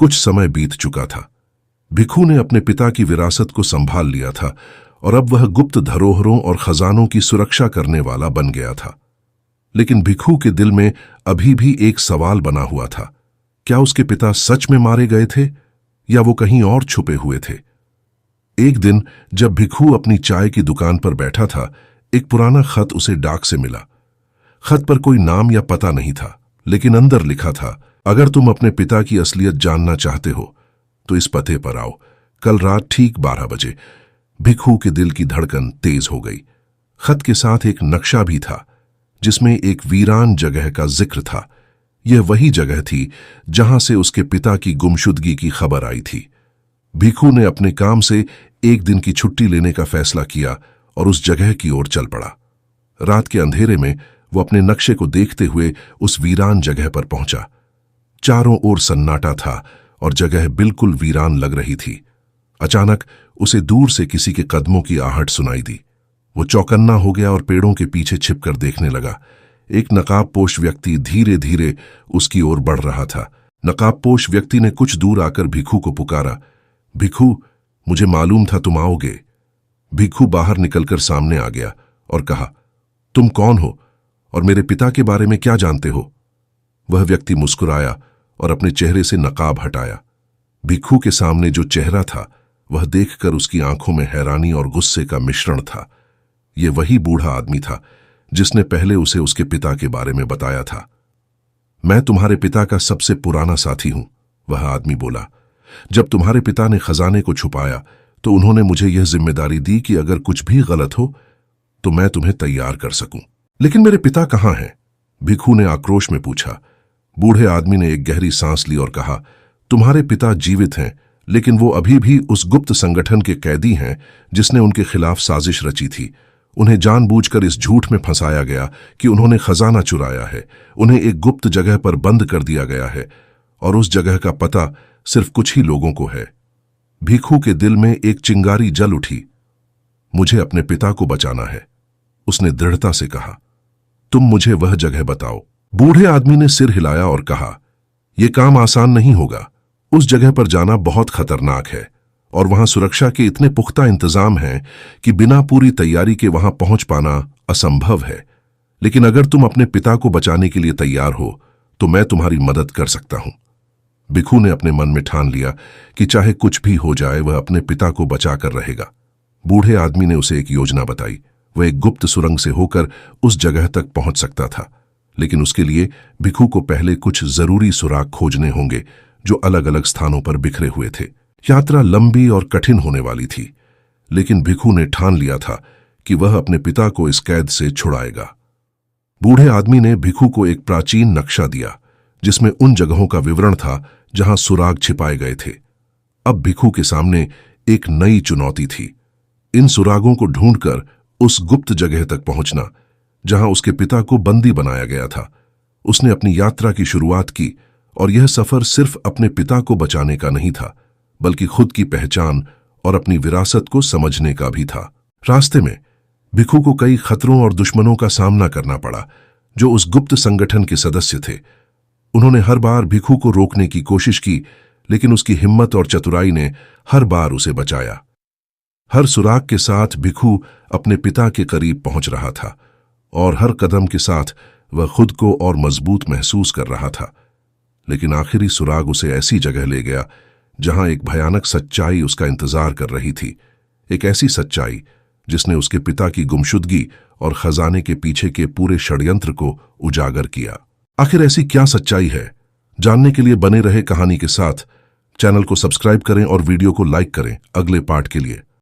कुछ समय बीत चुका था। भिखू ने अपने पिता की विरासत को संभाल लिया था और अब वह गुप्त धरोहरों और खजानों की सुरक्षा करने वाला बन गया था। लेकिन भिखू के दिल में अभी भी एक सवाल बना हुआ था। क्या उसके पिता सच में मारे गए थे या वो कहीं और छुपे हुए थे? एक दिन जब भिखू अपनी चाय की दुकान पर बैठा था, एक पुराना खत उसे डाक से मिला। खत पर कोई नाम या पता नहीं था, लेकिन अंदर लिखा था, अगर तुम अपने पिता की असलियत जानना चाहते हो तो इस पते पर आओ, कल रात ठीक 12 बजे। भिखू के दिल की धड़कन तेज हो गई। खत के साथ एक नक्शा भी था जिसमें एक वीरान जगह का जिक्र था। यह वही जगह थी जहां से उसके पिता की गुमशुदगी की खबर आई थी। भिखू ने अपने काम से एक दिन की छुट्टी लेने का फैसला किया और उस जगह की ओर चल पड़ा। रात के अंधेरे में वो अपने नक्शे को देखते हुए उस वीरान जगह पर पहुंचा। चारों ओर सन्नाटा था और जगह बिल्कुल वीरान लग रही थी। अचानक उसे दूर से किसी के कदमों की आहट सुनाई दी। वो चौकन्ना हो गया और पेड़ों के पीछे छिपकर देखने लगा। एक नकाबपोश व्यक्ति धीरे धीरे उसकी ओर बढ़ रहा था। नकाबपोश व्यक्ति ने कुछ दूर आकर भिखू को पुकारा, भिखू, मुझे मालूम था तुम आओगे। भिखू बाहर निकलकर सामने आ गया और कहा, तुम कौन हो और मेरे पिता के बारे में क्या जानते हो? वह व्यक्ति मुस्कुराया और अपने चेहरे से नकाब हटाया। भिखू के सामने जो चेहरा था वह देखकर उसकी आंखों में हैरानी और गुस्से का मिश्रण था। यह वही बूढ़ा आदमी था जिसने पहले उसे उसके पिता के बारे में बताया था। मैं तुम्हारे पिता का सबसे पुराना साथी हूं, वह आदमी बोला। जब तुम्हारे पिता ने खजाने को छुपाया तो उन्होंने मुझे यह जिम्मेदारी दी कि अगर कुछ भी गलत हो तो मैं तुम्हें तैयार कर सकूं। लेकिन मेरे पिता कहां हैं? भिखू ने आक्रोश में पूछा। बूढ़े आदमी ने एक गहरी सांस ली और कहा, तुम्हारे पिता जीवित हैं, लेकिन वो अभी भी उस गुप्त संगठन के कैदी हैं जिसने उनके खिलाफ साजिश रची थी। उन्हें जानबूझकर इस झूठ में फंसाया गया कि उन्होंने खजाना चुराया है। उन्हें एक गुप्त जगह पर बंद कर दिया गया है और उस जगह का पता सिर्फ कुछ ही लोगों को है। भिखू के दिल में एक चिंगारी जल उठी। मुझे अपने पिता को बचाना है, उसने दृढ़ता से कहा। तुम मुझे वह जगह बताओ। बूढ़े आदमी ने सिर हिलाया और कहा, यह काम आसान नहीं होगा। उस जगह पर जाना बहुत खतरनाक है और वहां सुरक्षा के इतने पुख्ता इंतजाम हैं कि बिना पूरी तैयारी के वहां पहुंच पाना असंभव है। लेकिन अगर तुम अपने पिता को बचाने के लिए तैयार हो तो मैं तुम्हारी मदद कर सकता हूं। भिखू ने अपने मन में ठान लिया कि चाहे कुछ भी हो जाए वह अपने पिता को बचाकर रहेगा। बूढ़े आदमी ने उसे एक योजना बताई। वह एक गुप्त सुरंग से होकर उस जगह तक पहुंच सकता था, लेकिन उसके लिए भिखू को पहले कुछ जरूरी सुराग खोजने होंगे जो अलग अलग स्थानों पर बिखरे हुए थे। यात्रा लंबी और कठिन होने वाली थी, लेकिन भिखू ने ठान लिया था कि वह अपने पिता को इस कैद से छुड़ाएगा। बूढ़े आदमी ने भिखू को एक प्राचीन नक्शा दिया जिसमें उन जगहों का विवरण था जहां सुराग छिपाए गए थे। अब भिखू के सामने एक नई चुनौती थी, इन सुरागों को ढूंढकर उस गुप्त जगह तक पहुंचना जहां उसके पिता को बंदी बनाया गया था। उसने अपनी यात्रा की शुरुआत की और यह सफर सिर्फ अपने पिता को बचाने का नहीं था, बल्कि खुद की पहचान और अपनी विरासत को समझने का भी था। रास्ते में भिखू को कई खतरों और दुश्मनों का सामना करना पड़ा जो उस गुप्त संगठन के सदस्य थे। उन्होंने हर बार भिखू को रोकने की कोशिश की, लेकिन उसकी हिम्मत और चतुराई ने हर बार उसे बचाया। हर सुराग के साथ भिखू अपने पिता के करीब पहुंच रहा था और हर कदम के साथ वह खुद को और मजबूत महसूस कर रहा था। लेकिन आखिरी सुराग उसे ऐसी जगह ले गया जहां एक भयानक सच्चाई उसका इंतजार कर रही थी। एक ऐसी सच्चाई जिसने उसके पिता की गुमशुदगी और खजाने के पीछे के पूरे षड्यंत्र को उजागर किया। आखिर ऐसी क्या सच्चाई है? जानने के लिए बने रहे कहानी के साथ। चैनल को सब्सक्राइब करें और वीडियो को लाइक करें अगले पार्ट के लिए।